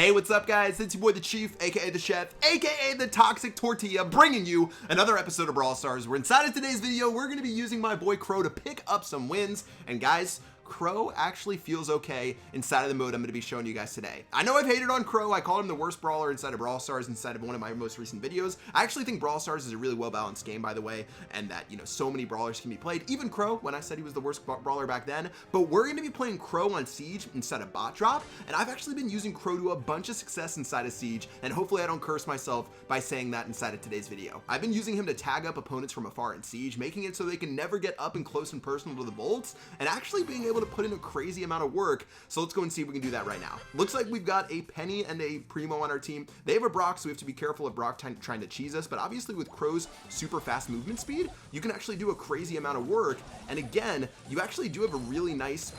Hey, what's up guys? It's your boy the Chief, aka the Chef, aka the Toxic Tortilla, bringing you another episode of Brawl Stars, where inside of today's video we're going to be using my boy Crow to pick up some wins. And guys, Crow actually feels okay inside of the mode I'm going to be showing you guys today. I know I've hated on Crow. I called him the worst brawler inside of Brawl Stars inside of one of my most recent videos. I actually think Brawl Stars is a really well balanced game, by the way, and that, you know, so many brawlers can be played. Even Crow, when I said he was the worst brawler back then. But we're going to be playing Crow on Siege instead of Bot Drop, and I've actually been using Crow to a bunch of success inside of Siege, and hopefully I don't curse myself by saying that inside of today's video. I've been using him to tag up opponents from afar in Siege, making it so they can never get up and close and personal to the bolts, and actually being able to put in a crazy amount of work. So let's go and see if we can do that right now. Looks like we've got a Penny and a Primo on our team. They have a Brock, so we have to be careful of Brock trying to cheese us, but obviously with Crow's super fast movement speed, you can actually do a crazy amount of work. And again, you actually do have a really nice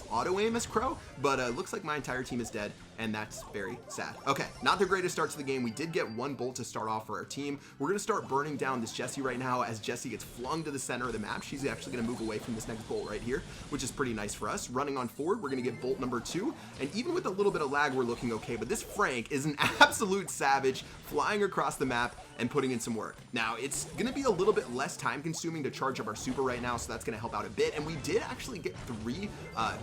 auto aim as Crow, but looks like my entire team is dead, and that's very sad. Okay, not the greatest start to the game. We did get one bolt to start off for our team. We're gonna start burning down this Jessie right now as Jessie gets flung to the center of the map. She's actually gonna move away from this next bolt right here, which is pretty nice for us. Running on forward, we're gonna get bolt number 2, and even with a little bit of lag, we're looking okay, but this Frank is an absolute savage, flying across the map and putting in some work. Now, it's gonna be a little bit less time consuming to charge up our super right now, so that's gonna help out a bit, and we did actually get 3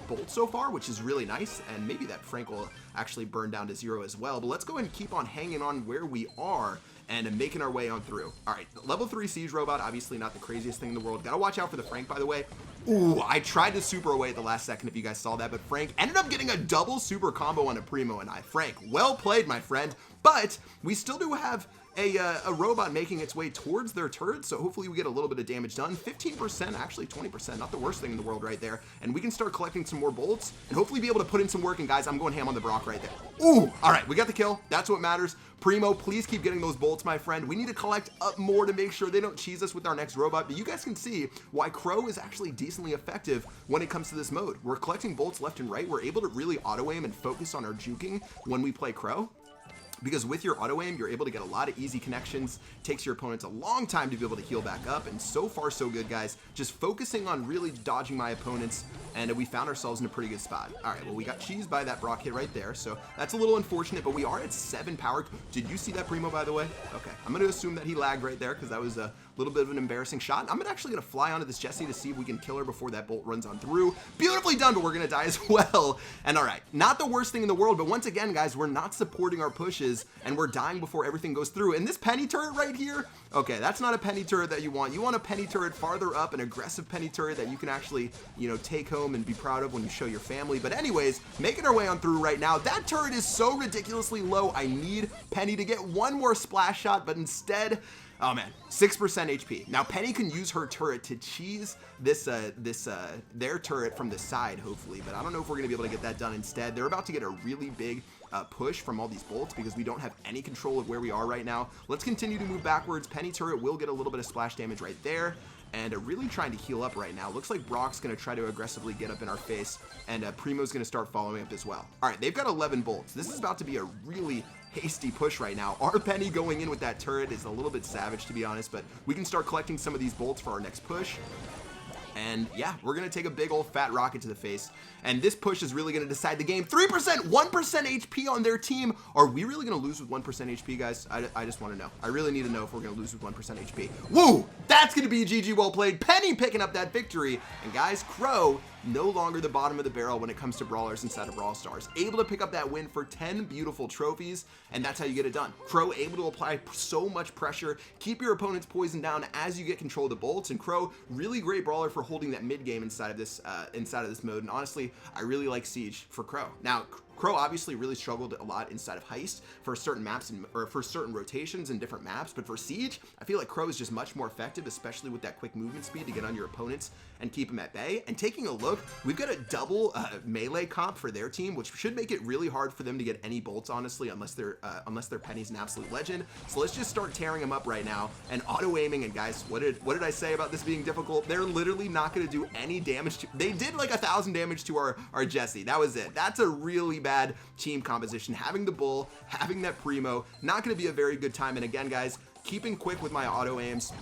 bolts so far, which is really nice, and maybe that Frank will actually burn down to 0 as well. But let's go ahead and keep on hanging on where we are and making our way on through. All right, level 3 siege robot, obviously not the craziest thing in the world. Gotta watch out for the Frank, by the way. Ooh, I tried to super away at the last second if you guys saw that, but Frank ended up getting a double super combo on a Primo and I. Frank, well played, my friend. But we still do have a robot making its way towards their turret, so hopefully we get a little bit of damage done. 15%, actually 20%, not the worst thing in the world right there. And we can start collecting some more bolts and hopefully be able to put in some work. And guys, I'm going ham on the Brock right there. Ooh, all right, we got the kill. That's what matters. Primo, please keep getting those bolts, my friend. We need to collect up more to make sure they don't cheese us with our next robot. But you guys can see why Crow is actually decently effective when it comes to this mode. We're collecting bolts left and right. We're able to really auto aim and focus on our juking when we play Crow, because with your auto aim, you're able to get a lot of easy connections. Takes your opponents a long time to be able to heal back up, and so far so good, guys. Just focusing on really dodging my opponents, and we found ourselves in a pretty good spot. All right, well, we got cheesed by that Brock hit right there, so that's a little unfortunate, but we are at 7 power. Did you see that Primo, by the way? Okay, I'm gonna assume that he lagged right there because that was a little bit of an embarrassing shot. I'm actually gonna fly onto this Jessie to see if we can kill her before that bolt runs on through. Beautifully done, but we're gonna die as well. And all right, not the worst thing in the world, but once again, guys, we're not supporting our pushes, and we're dying before everything goes through. And this Penny turret right here, okay, that's not a Penny turret that you want. You want a Penny turret farther up, an aggressive Penny turret that you can actually, you know, take home and be proud of when you show your family. But anyways, making our way on through right now. That turret is so ridiculously low. I need Penny to get one more splash shot, but instead, oh man, 6% HP. Now Penny can use her turret to cheese their turret from the side, hopefully, but I don't know if we're gonna be able to get that done. Instead, they're about to get a really big push from all these bolts because we don't have any control of where we are right now. Let's continue to move backwards. Penny turret will get a little bit of splash damage right there, and really trying to heal up right now. Looks like Brock's gonna try to aggressively get up in our face, and Primo's gonna start following up as well. All right, they've got 11 bolts. This is about to be a really hasty push right now. Our Penny going in with that turret is a little bit savage, to be honest, but we can start collecting some of these bolts for our next push. And yeah, we're gonna take a big old fat rocket to the face, and this push is really gonna decide the game. 3%, 1% HP on their team. Are we really gonna lose with 1% HP, guys? I just want to know. I really need to know if we're gonna lose with 1% HP. Woo! That's gonna be a GG. Well played. Penny picking up that victory, and guys, Crow no longer the bottom of the barrel when it comes to brawlers inside of Brawl Stars. Able to pick up that win for 10 beautiful trophies, and that's how you get it done. Crow able to apply so much pressure, keep your opponent's poison down as you get control of the bolts, and Crow, really great brawler for holding that mid game inside of this mode. And honestly, I really like Siege for Crow. Now, Crow obviously really struggled a lot inside of Heist for certain maps or for certain rotations in different maps, but for Siege, I feel like Crow is just much more effective, especially with that quick movement speed to get on your opponents and keep them at bay. And taking a look, we've got a double melee comp for their team, which should make it really hard for them to get any bolts, honestly, unless their Penny's an absolute legend. So let's just start tearing them up right now and auto aiming. And guys, what did I say about this being difficult? They're literally not going to do any damage. They did like 1,000 damage to our Jessie. That was it. That's a really bad team composition. Having the bull, having that Primo, not going to be a very good time. And again, guys, keeping quick with my auto aims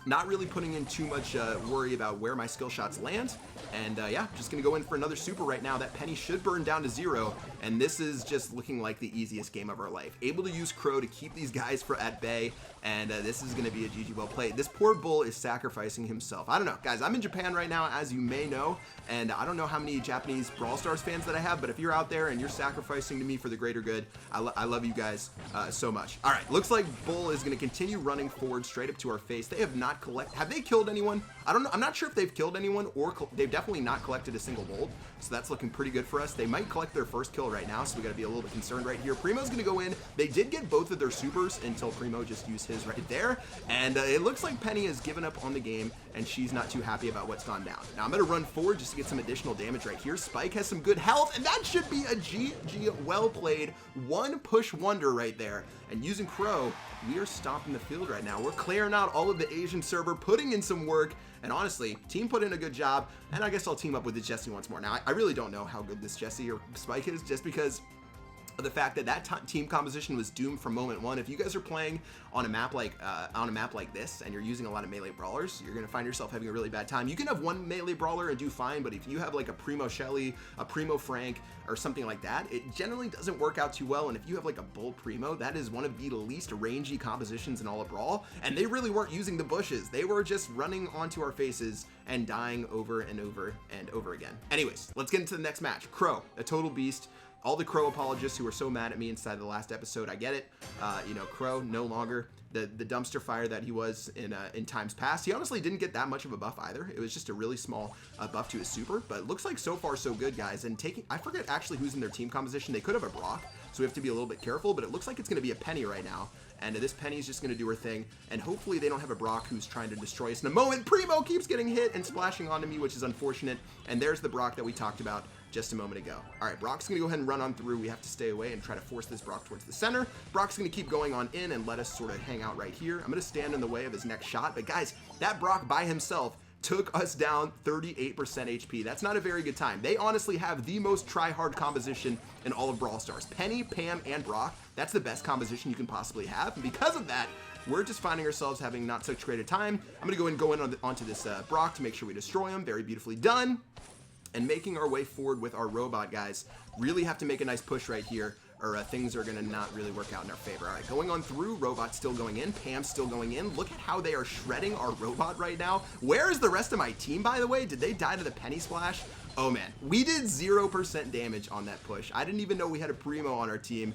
Not really putting in too much worry about where my skill shots land. And yeah, just gonna go in for another super right now. That Penny should burn down to 0, and this is just looking like the easiest game of our life. Able to use Crow to keep these guys at bay, and this is gonna be a GG well played. This poor bull is sacrificing himself. I don't know, guys, I'm in Japan right now, as you may know, and I don't know how many Japanese Brawl Stars fans that I have, but if you're out there and you're sacrificing to me for the greater good, I love you guys so much. All right, looks like bull is gonna continue running forward straight up to our face. They have not have they killed anyone? I don't know. I'm not sure if they've killed anyone, or they've definitely not collected a single bolt, so that's looking pretty good for us. They might collect their first kill right now, so we got to be a little bit concerned right here. Primo's gonna go in. They did get both of their supers until Primo just used his right there, and it looks like Penny has given up on the game, and she's not too happy about what's gone down. Now I'm gonna run forward just to get some additional damage right here. Spike has some good health, and that should be a GG well played, one push wonder right there. And using Crow, we are stopping the field right now. We're clearing out all of the Asian server, putting in some work, and honestly, team put in a good job, and I guess I'll team up with this Jessie once more. Now, I really don't know how good this Jessie or Spike is, just because of the fact that team composition was doomed from moment one. If you guys are playing on a map like this and you're using a lot of melee brawlers, you're gonna find yourself having a really bad time. You can have one melee brawler and do fine, but if you have like a Primo Shelly, a Primo Frank, or something like that, it generally doesn't work out too well. And if you have like a Bull Primo, that is one of the least rangy compositions in all of Brawl, and they really weren't using the bushes. They were just running onto our faces and dying over and over and over again. Anyways, let's get into the next match. Crow, a total beast. All the Crow apologists who were so mad at me inside the last episode, I get it. You know, Crow no longer the dumpster fire that he was in times past. He honestly didn't get that much of a buff either. It was just a really small buff to his super, but it looks like so far so good, guys. And I forget actually who's in their team composition. They could have a Brock, so we have to be a little bit careful, but it looks like it's going to be a Penny right now. And this Penny's just going to do her thing, and hopefully they don't have a Brock who's trying to destroy us in a moment. Primo keeps getting hit and splashing onto me, which is unfortunate. And there's the Brock that we talked about just a moment ago. All right, Brock's gonna go ahead and run on through. We have to stay away and try to force this Brock towards the center. Brock's gonna keep going on in and let us sort of hang out right here. I'm gonna stand in the way of his next shot, but guys, that Brock by himself took us down 38% HP. That's not a very good time. They honestly have the most try-hard composition in all of Brawl Stars. Penny, Pam, and Brock, that's the best composition you can possibly have, and because of that, we're just finding ourselves having not such great a time. I'm gonna go in onto this Brock to make sure we destroy him. Very beautifully done. And making our way forward with our robot, guys. Really have to make a nice push right here, or things are gonna not really work out in our favor. All right, going on through, robot still going in, Pam still going in. Look at how they are shredding our robot right now. Where is the rest of my team, by the way? Did they die to the Penny Splash? Oh man, we did 0% damage on that push. I didn't even know we had a Primo on our team.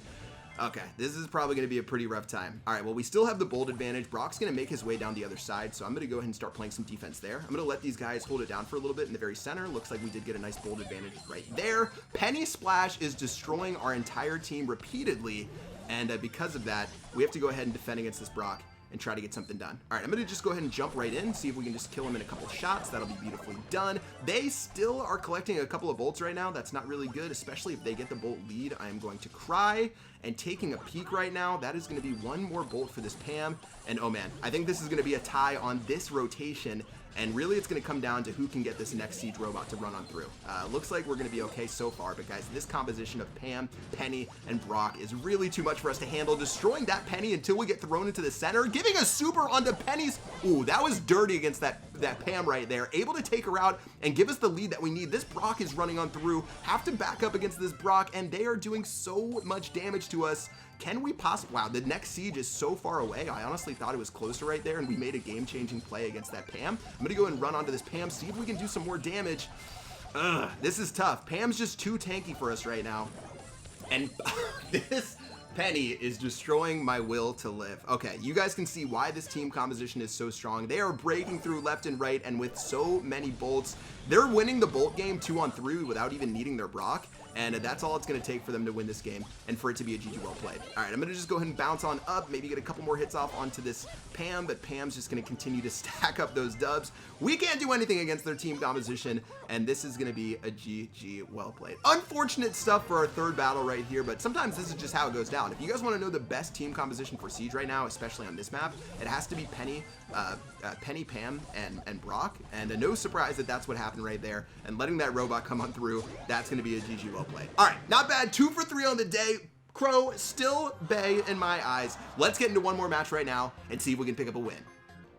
Okay, this is probably going to be a pretty rough time. All right, well, we still have the bold advantage. Brock's going to make his way down the other side, so I'm going to go ahead and start playing some defense there. I'm going to let these guys hold it down for a little bit in the very center. Looks like we did get a nice bold advantage right there. Penny Splash is destroying our entire team repeatedly, and because of that, we have to go ahead and defend against this Brock and try to get something done. All right, I'm gonna just go ahead and jump right in, see if we can just kill him in a couple shots. That'll be beautifully done. They still are collecting a couple of bolts right now. That's not really good, especially if they get the bolt lead. I am going to cry, and taking a peek right now, that is gonna be one more bolt for this Pam. And oh man, I think this is gonna be a tie on this rotation, and really it's going to come down to who can get this next siege robot to run on through. Looks like we're going to be okay so far, but guys, this composition of Pam, Penny, and Brock is really too much for us to handle. Destroying that Penny until we get thrown into the center, giving a super onto Penny's. Ooh, that was dirty against that Pam right there. Able to take her out and give us the lead that we need. This Brock is running on through. Have to back up against this Brock, and they are doing so much damage to us. Can we possibly? Wow, the next siege is so far away. I honestly thought it was closer right there, and we made a game-changing play against that Pam. I'm gonna go and run onto this Pam, see if we can do some more damage. This is tough. Pam's just too tanky for us right now. And this Penny is destroying my will to live. Okay, you guys can see why this team composition is so strong. They are breaking through left and right, and with so many bolts, they're winning the bolt game 2-on-3 without even needing their Brock. And that's all it's going to take for them to win this game and for it to be a GG well played. All right, I'm going to just go ahead and bounce on up, maybe get a couple more hits off onto this Pam, but Pam's just going to continue to stack up those dubs. We can't do anything against their team composition, and this is going to be a GG well played. Unfortunate stuff for our third battle right here, but sometimes this is just how it goes down. If you guys want to know the best team composition for Siege right now, especially on this map, it has to be Penny, Pam, and Brock, and no surprise that that's what happened right there, and letting that robot come on through, that's going to be a GG well played. All right, not bad. 2 for 3 on the day. Crow still bay in my eyes. Let's get into one more match right now and see if we can pick up a win.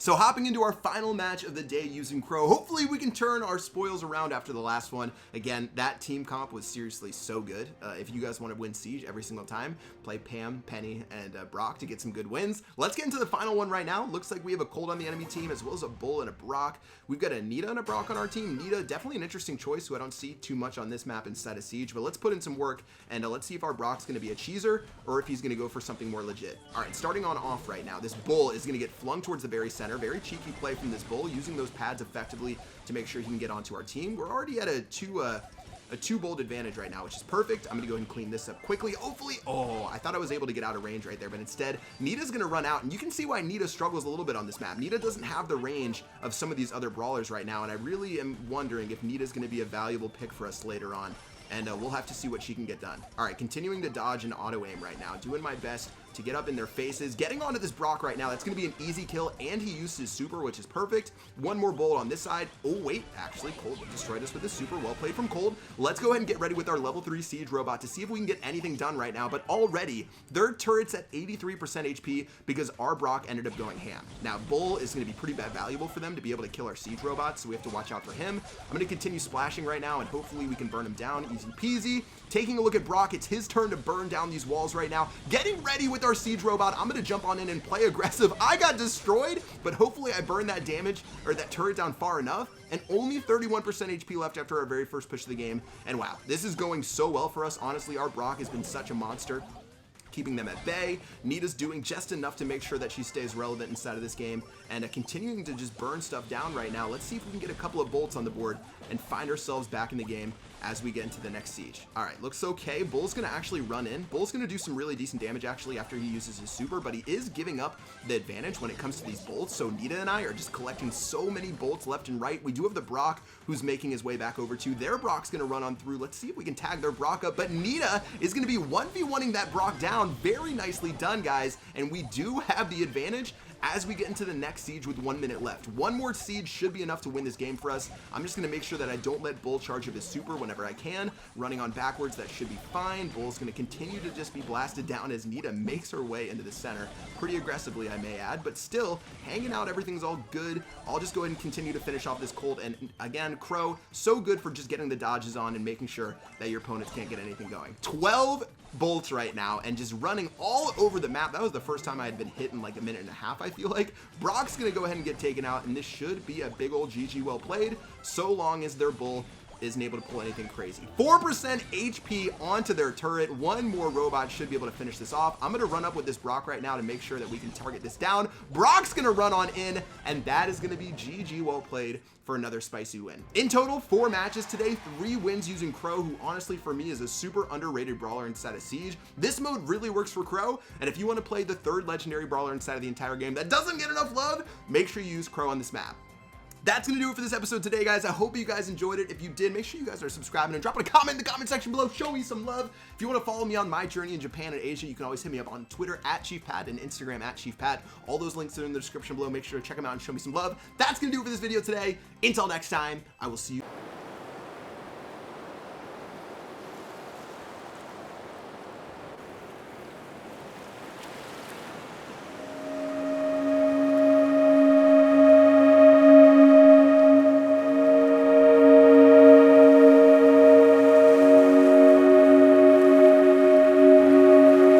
So hopping into our final match of the day using Crow, hopefully we can turn our spoils around after the last one. Again, that team comp was seriously so good. If you guys want to win Siege every single time, play Pam, Penny, and Brock to get some good wins. Let's get into the final one right now. Looks like we have a Colt on the enemy team as well as a Bull and a Brock. We've got a Nita and a Brock on our team. Nita, definitely an interesting choice who I don't see too much on this map instead of Siege, but let's put in some work and let's see if our Brock's going to be a cheeser or if he's going to go for something more legit. All right, starting on off right now, this Bull is going to get flung towards the very center. Very cheeky play from this Bull, using those pads effectively to make sure he can get onto our team. We're already at a two bold advantage right now, which is perfect. I'm gonna go ahead and clean this up quickly. Hopefully, oh, I thought I was able to get out of range right there, but instead Nita's gonna run out, and you can see why Nita struggles a little bit on this map. Nita doesn't have the range of some of these other brawlers right now, and I really am wondering if Nita's gonna be a valuable pick for us later on, and we'll have to see what she can get done. All right, continuing to dodge and auto aim right now, doing my best to get up in their faces, getting onto this Brock right now. That's going to be an easy kill, and he used his super, which is perfect. One more bullet on this side. Oh wait, actually Cold destroyed us with his super. Well played from Cold. Let's go ahead and get ready with our level 3 siege robot to see if we can get anything done right now. But already their turret's at 83% HP because our Brock ended up going ham. Now Bull is going to be pretty valuable for them to be able to kill our siege robots, so we have to watch out for him. I'm going to continue splashing right now, and hopefully we can burn him down. Easy peasy. Taking a look at Brock, it's his turn to burn down these walls right now. Getting ready with our siege robot. I'm gonna jump on in and play aggressive. I got destroyed, but hopefully I burned that damage or that turret down far enough, and only 31% HP left after our very first push of the game. And wow, this is going so well for us. Honestly, our Brock has been such a monster, keeping them at bay. Nita's doing just enough to make sure that she stays relevant inside of this game, and continuing to just burn stuff down right now. Let's see if we can get a couple of bolts on the board and find ourselves back in the game as we get into the next siege. All right, looks okay. Bull's gonna actually run in. Bull's gonna do some really decent damage actually after he uses his super, but he is giving up the advantage when it comes to these bolts. So Nita and I are just collecting so many bolts left and right. We do have the Brock who's making his way back over to their Brock's gonna run on through. Let's see if we can tag their Brock up, but Nita is gonna be 1v1ing that Brock down. Very nicely done, guys, and we do have the advantage as we get into the next siege with 1 minute left. One more siege should be enough to win this game for us. I'm just gonna make sure that I don't let Bull charge of his super whenever I can. Running on backwards, that should be fine. Bull's gonna continue to just be blasted down as Nita makes her way into the center. Pretty aggressively, I may add, but still hanging out, everything's all good. I'll just go ahead and continue to finish off this Colt, and again, Crow, so good for just getting the dodges on and making sure that your opponents can't get anything going. 12 bolts right now and just running all over the map. That was the first time I had been hit in like a minute and a half, I feel like. Brock's gonna go ahead and get taken out, and this should be a big old GG well played, so long as their Bull isn't able to pull anything crazy. 4% HP onto their turret. One more robot should be able to finish this off. I'm gonna run up with this Brock right now to make sure that we can target this down. Brock's gonna run on in, and that is gonna be GG well played for another spicy win. In total, 4 matches today, 3 wins using Crow, who honestly for me is a super underrated brawler inside of Siege. This mode really works for Crow, and if you want to play the 3rd legendary brawler inside of the entire game that doesn't get enough love, make sure you use Crow on this map. That's gonna do it for this episode today, guys. I hope you guys enjoyed it. If you did, make sure you guys are subscribing and dropping a comment in the comment section below. Show me some love. If you want to follow me on my journey in Japan and Asia, you can always hit me up on Twitter at ChiefPat and Instagram at ChiefPat. All those links are in the description below. Make sure to check them out and show me some love. That's gonna do it for this video today. Until next time, I will see you